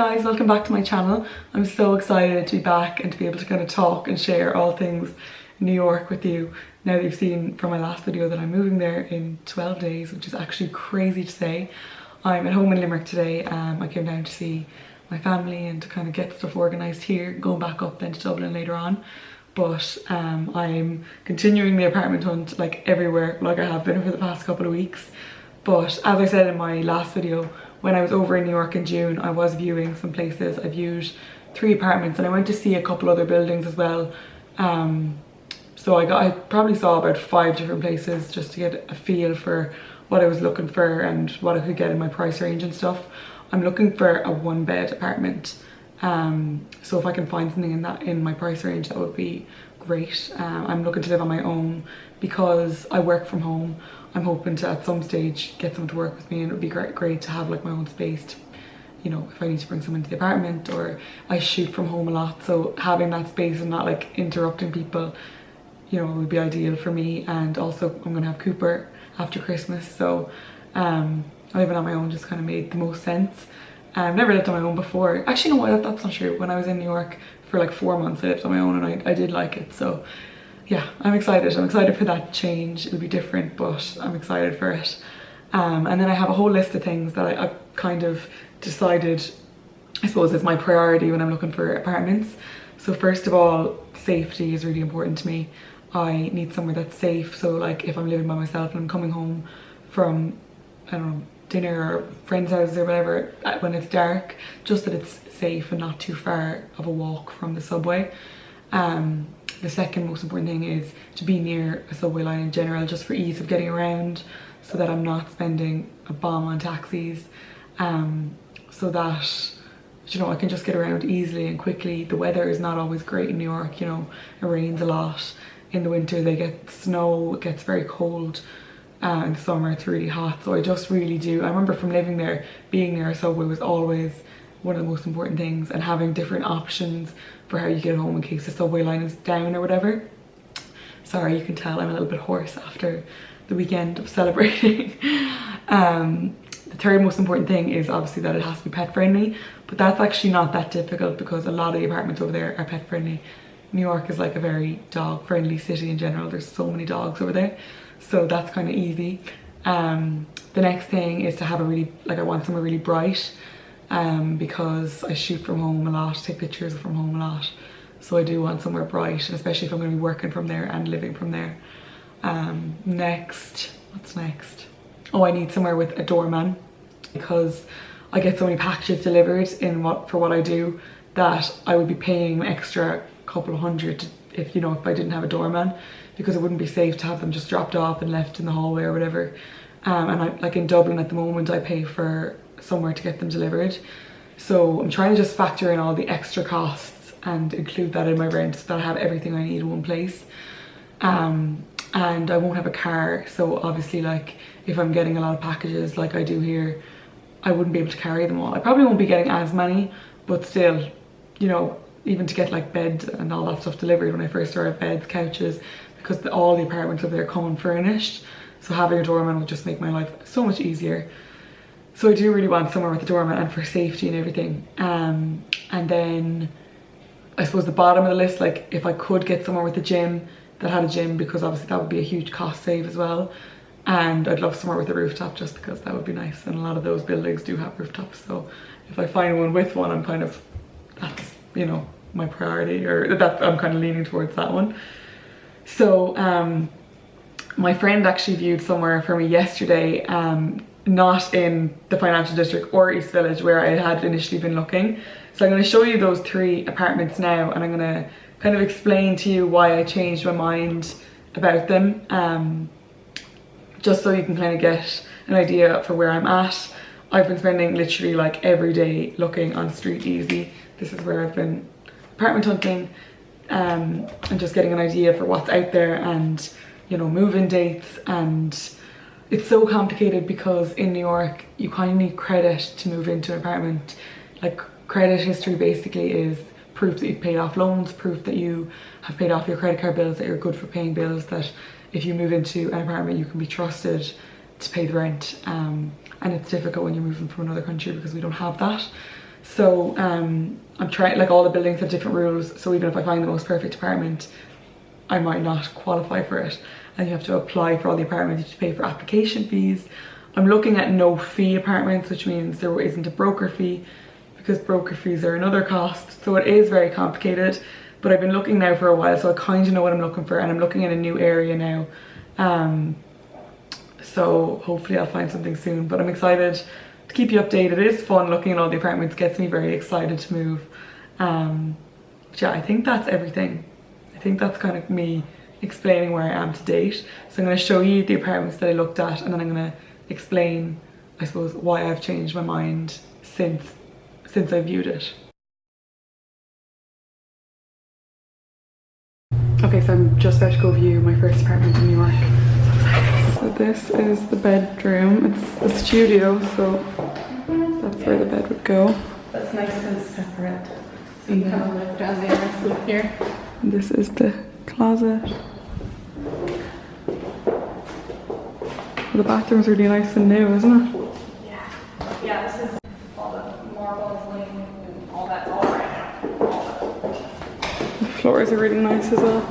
guys, welcome back to my channel. I'm so excited to be back and to be able to kind of talk and share all things New York with you. Now that you've seen from my last video that I'm moving there in 12 days, which is actually crazy to say. I'm at home in Limerick today. I came down to see my family and to kind of get stuff organised here, going back up then to Dublin later on. But I'm continuing the apartment hunt like everywhere, like I have been for the past couple of weeks. But as I said in my last video, when I was over in New York in June, I was viewing some places. I viewed 3 apartments and I went to see a couple other buildings as well. So I probably saw about 5 different places just to get a feel for what I was looking for and what I could get in my price range and stuff. I'm looking for a 1-bed apartment. So if I can find something in my price range, that would be great. I'm looking to live on my own because I work from home. I'm hoping to at some stage get someone to work with me, and it would be great to have like my own space to, you know, if I need to bring someone to the apartment, or I shoot from home a lot, so having that space and not like interrupting people, you know, would be ideal for me. And also I'm gonna have Cooper after Christmas, so living on my own just kind of made the most sense. I've never lived on my own before. Actually, no, that's not true. When I was in New York for like 4 months, I lived on my own and I did like it. So yeah, I'm excited. I'm excited for that change. It'll be different, but I'm excited for it. And then I have a whole list of things that I've kind of decided, I suppose, is my priority when I'm looking for apartments. So first of all, safety is really important to me. I need somewhere that's safe. So like if I'm living by myself and I'm coming home from, I don't know, dinner or friends' houses or whatever, when it's dark, just that it's safe and not too far of a walk from the subway. The second most important thing is to be near a subway line in general, just for ease of getting around, so that I'm not spending a bomb on taxis, so that, you know, I can just get around easily and quickly. The weather is not always great in New York, you know, it rains a lot. In the winter they get snow, it gets very cold. In the summer it's really hot, so I just really do. I remember from living there, being near a subway was always one of the most important things, and having different options for how you get home in case the subway line is down or whatever. Sorry, you can tell I'm a little bit hoarse after the weekend of celebrating. The third most important thing is obviously that it has to be pet friendly, but that's actually not that difficult because a lot of the apartments over there are pet friendly. New York is like a very dog friendly city in general. There's so many dogs over there, so that's kind of easy. The next thing is to have I want somewhere really bright, because I shoot from home a lot, take pictures from home a lot, so I do want somewhere bright, and especially if I'm going to be working from there and living from there. What's next? Oh, I need somewhere with a doorman, because I get so many packages delivered for what I do that I would be paying an extra couple of hundred if I didn't have a doorman, because it wouldn't be safe to have them just dropped off and left in the hallway or whatever. And like in Dublin at the moment, I pay for somewhere to get them delivered, so I'm trying to just factor in all the extra costs and include that in my rent so that I have everything I need in one place. And I won't have a car, so obviously like if I'm getting a lot of packages like I do here, I wouldn't be able to carry them all. I probably won't be getting as many, but still, you know, even to get like beds and all that stuff delivered when I first started, beds, couches, because all the apartments over there come unfurnished, so having a doorman will just make my life so much easier. So I do really want somewhere with a doorman and for safety and everything. And then I suppose the bottom of the list, like if I could get somewhere with a gym that had a gym, because obviously that would be a huge cost save as well. And I'd love somewhere with a rooftop, just because that would be nice, and a lot of those buildings do have rooftops, so if I find one with one, I'm kind of, that's, you know, my priority, or that I'm kind of leaning towards that one. So my friend actually viewed somewhere for me yesterday, not in the financial district or East Village where I had initially been looking. So I'm going to show you those 3 apartments now, and I'm going to kind of explain to you why I changed my mind about them, just so you can kind of get an idea for where I'm at. I've been spending literally like every day looking on Street Easy. This is where I've been apartment hunting, and just getting an idea for what's out there, and, you know, move-in dates. And it's so complicated because in New York you kind of need credit to move into an apartment. Like, credit history basically is proof that you've paid off loans, proof that you have paid off your credit card bills, that you're good for paying bills, that if you move into an apartment you can be trusted to pay the rent. And it's difficult when you're moving from another country because we don't have that. So I'm trying, like all the buildings have different rules, so even if I find the most perfect apartment, I might not qualify for it, and you have to apply for all the apartments, you have to pay for application fees. I'm looking at no fee apartments, which means there isn't a broker fee, because broker fees are another cost, so it is very complicated. But I've been looking now for a while, so I kind of know what I'm looking for, and I'm looking in a new area now, so hopefully I'll find something soon. But I'm excited to keep you updated. It is fun looking at all the apartments, gets me very excited to move. But yeah, I think that's everything. I think that's kind of me explaining where I am to date. So I'm going to show you the apartments that I looked at, and then I'm going to explain, I suppose, why I've changed my mind since I viewed it. Okay, so I'm just about to go view my first apartment in New York. So excited. So this is the bedroom. It's a studio, so that's where the bed would go. That's nice and separate. So you can live down there, sleep here. And this is the closet. The bathroom's really nice and new, isn't it? Yeah. Yeah, this is all the marbles laying and all that's all right now. All that. The floors are really nice as well.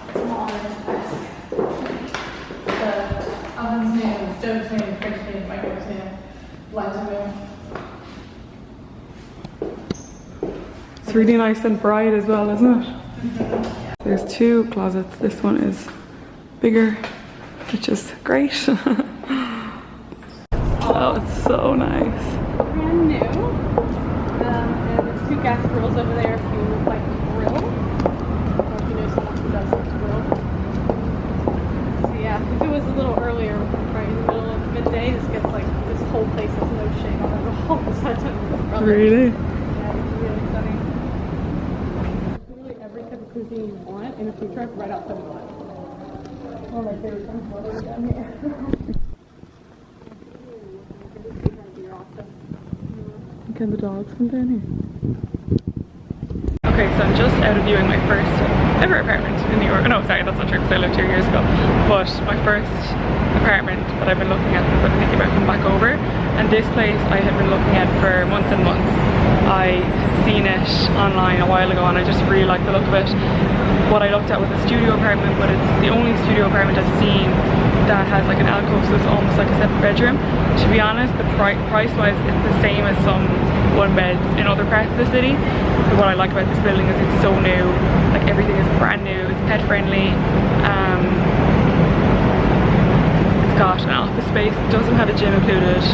It's modern. The oven's new, stove's new, fridge new, microwave's new, lights are new. It's really nice and bright as well, isn't it? There's two closets. This one is bigger, which is great. Oh, it's so nice. Brand new. And there's two gas grills over there if you like to grill. Or if you know someone who does like to grill. So yeah, if it was a little earlier, right in the middle of midday, this gets like, this whole place has no shade on it all of a sudden. Really? Yeah, it's really stunning. Really every type of cuisine you want in a food truck right outside the lot. Oh my favorite comes water down here. Can the dogs come down here? Okay, so I'm just out of viewing my first ever apartment in New York. Oh, no, sorry, that's not true because I lived 2 years ago. But my first apartment that I've been looking at since I've been thinking about coming back over. And this place I had been looking at for months and months. I had seen it online a while ago and I just really liked the look of it. What I looked at was a studio apartment, but it's the only studio apartment I've seen that has like an alcove, so it's almost like a separate bedroom. To be honest, the price wise it's the same as some one beds in other parts of the city. But what I like about this building is it's so new, like everything is brand new, it's pet friendly. It's got an office space, it doesn't have a gym included.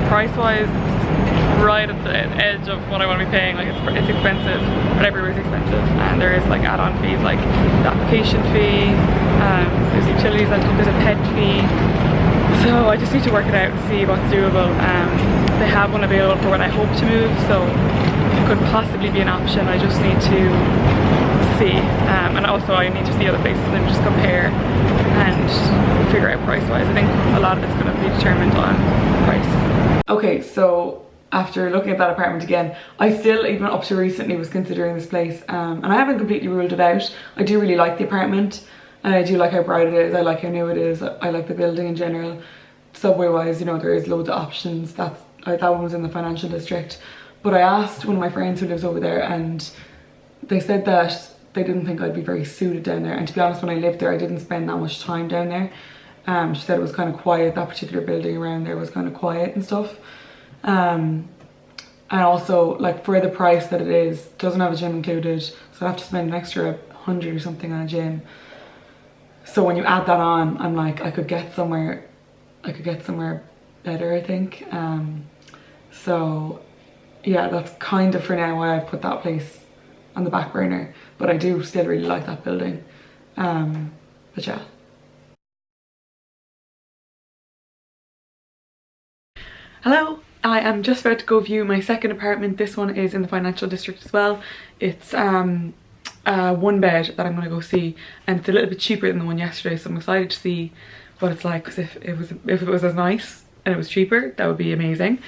Price wise it's right at the edge of what I want to be paying. Like it's expensive, but everywhere's expensive, and there is like add-on fees like the application fee, there's utilities, I think there's a pet fee. So I just need to work it out and see what's doable. They have one available for when I hope to move, so it could possibly be an option. I just need to see, and also I need to see other places and just compare and figure out price wise. I think a lot of it's going to be determined on price. Okay, so after looking at that apartment again, I still, even up to recently, was considering this place, and I haven't completely ruled it out. I do really like the apartment, and I do like how bright it is, I like how new it is, I like the building in general. Subway wise, you know, there is loads of options. That one was in the financial district. But I asked one of my friends who lives over there, and they said that they didn't think I'd be very suited down there. And to be honest, when I lived there, I didn't spend that much time down there. She said it was kind of quiet, that particular building around there was kind of quiet and stuff. And also, like, for the price that it is, doesn't have a gym included, so I have to spend an extra 100 or something on a gym. So when you add that on, I'm like, I could get somewhere better, I think. So yeah, that's kind of for now why I've put that place on the back burner, but I do still really like that building. But yeah. Hello, I am just about to go view my second apartment. This one is in the financial district as well. It's one bed that I'm gonna go see, and it's a little bit cheaper than the one yesterday, so I'm excited to see what it's like, because if it was as nice and it was cheaper, that would be amazing.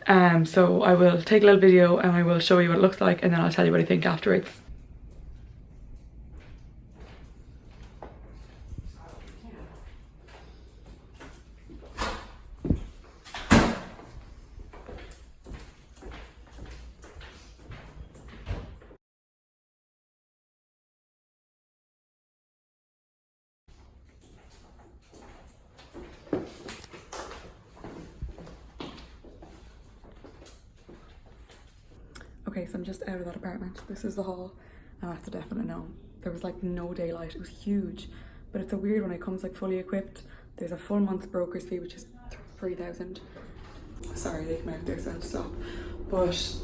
So I will take a little video and I will show you what it looks like, and then I'll tell you what I think afterwards. Okay, so I'm just out of that apartment. This is the hall, and that's a definite no. There was like no daylight. It was huge, but it's a weird when it comes like fully equipped. There's a full month's broker's fee, which is 3,000. Sorry, they came out there, so I had to stop. But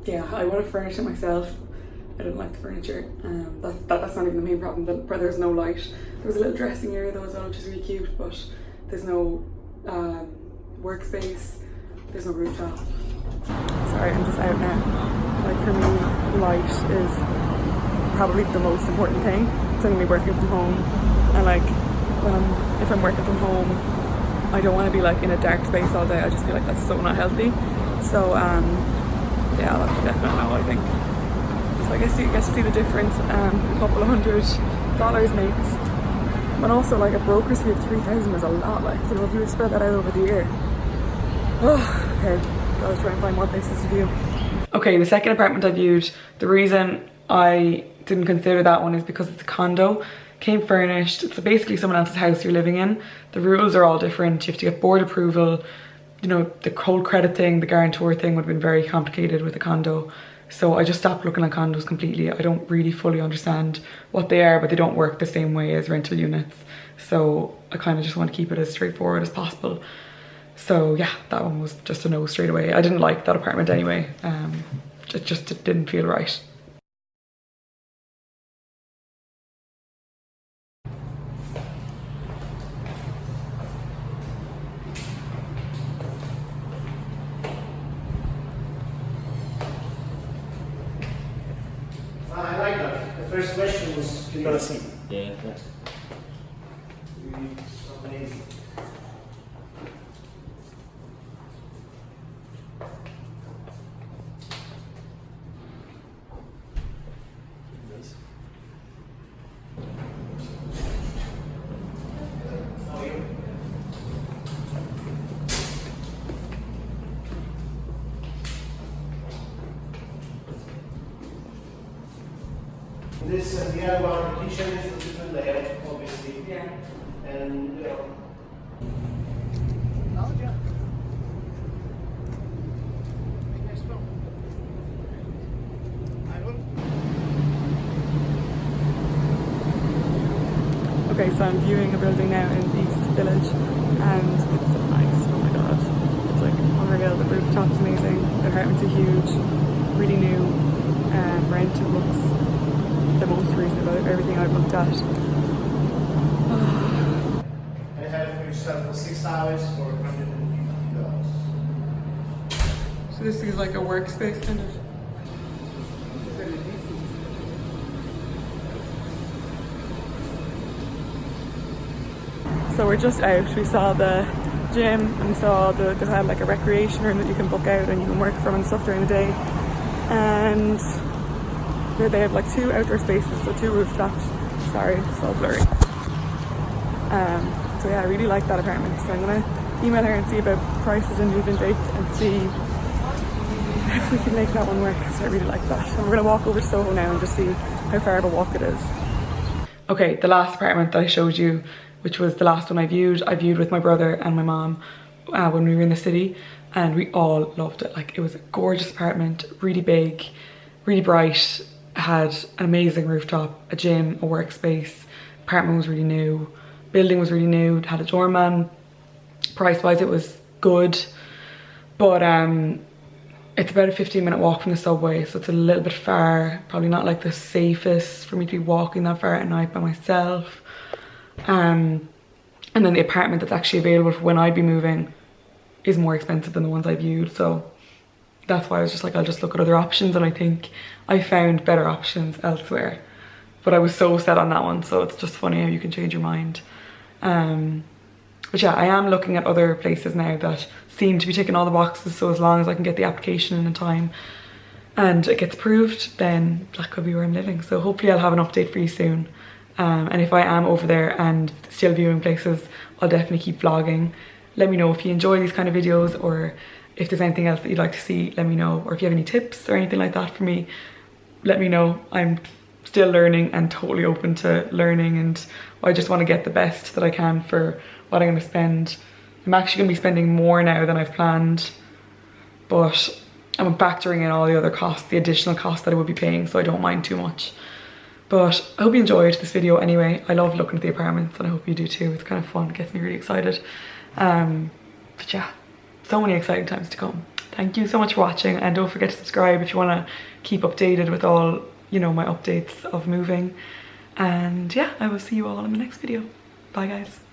yeah, I would have furnished it myself. I didn't like the furniture. That's not even the main problem. There's no light. There was a little dressing area though as well, which is really cute, but there's no workspace. There's no rooftop. Sorry, I'm just out now. Like for me, light is probably the most important thing. So I'm gonna be working from home, and like if I'm working from home, I don't want to be like in a dark space all day. I just feel like that's so not healthy. So yeah, that's a definite no, I think. So I guess you get to see the difference a couple of $100 makes. But also like a broker's fee of 3,000 is a lot, like, you know, if you would spread that out over the year. Oh, okay, gotta try and find more places to view. Okay, the second apartment I viewed, the reason I didn't consider that one is because it's a condo. Came furnished. It's basically someone else's house you're living in. The rules are all different. You have to get board approval. You know, the whole credit thing, the guarantor thing would have been very complicated with a condo. So I just stopped looking at condos completely. I don't really fully understand what they are, but they don't work the same way as rental units. So I kind of just want to keep it as straightforward as possible. So yeah, that one was just a no straight away. I didn't like that apartment anyway. It just didn't feel right. I like that. The first question was curiosity. Yeah. It's amazing. This and the other one, kitchen is a different layout, obviously. Yeah. And Okay, so I'm viewing a building now in East Village, and it's so nice. Oh my god, it's like unreal. The rooftop's amazing. The apartments are huge, really new. Rent looks the most reasonable out of everything I've looked at. I have it for yourself for 6 hours for $150. So this is like a workspace kind of. So we're just out. We saw the gym and we saw they had like a recreation room that you can book out and you can work from and stuff during the day. And here they have like 2 outdoor spaces, so 2 rooftops. Sorry, it's all blurry. So yeah, I really like that apartment. So I'm gonna email her and see about prices and move-in dates and see if we can make that one work. So I really like that. And we're gonna walk over to Soho now and just see how far of a walk it is. Okay, the last apartment that I showed you, which was the last one I viewed with my brother and my mom when we were in the city, and we all loved it. Like, it was a gorgeous apartment, really big, really bright, had an amazing rooftop, a gym, a workspace. Apartment was really new, building was really new, had a doorman. Price wise it was good, but it's about a 15-minute walk from the subway, so it's a little bit far, probably not like the safest for me to be walking that far at night by myself. And then the apartment that's actually available for when I'd be moving is more expensive than the ones I viewed, so that's why I was just like, I'll just look at other options, and I think I found better options elsewhere. But I was so set on that one, so it's just funny how you can change your mind. But yeah, I am looking at other places now that seem to be ticking all the boxes, so as long as I can get the application in time and it gets approved, then that could be where I'm living. So hopefully I'll have an update for you soon. And if I am over there and still viewing places, I'll definitely keep vlogging. Let me know if you enjoy these kind of videos, or if there's anything else that you'd like to see, let me know. Or if you have any tips or anything like that for me, let me know. I'm still learning and totally open to learning, and I just want to get the best that I can for what I'm going to spend. I'm actually going to be spending more now than I've planned, but I'm factoring in all the other costs, the additional costs that I would be paying, so I don't mind too much. But I hope you enjoyed this video anyway. I love looking at the apartments and I hope you do too. It's kind of fun, gets me really excited. But yeah, so many exciting times to come. Thank you so much for watching, and don't forget to subscribe if you want to keep updated with all, you know, my updates of moving. And yeah, I will see you all in the next video. Bye guys.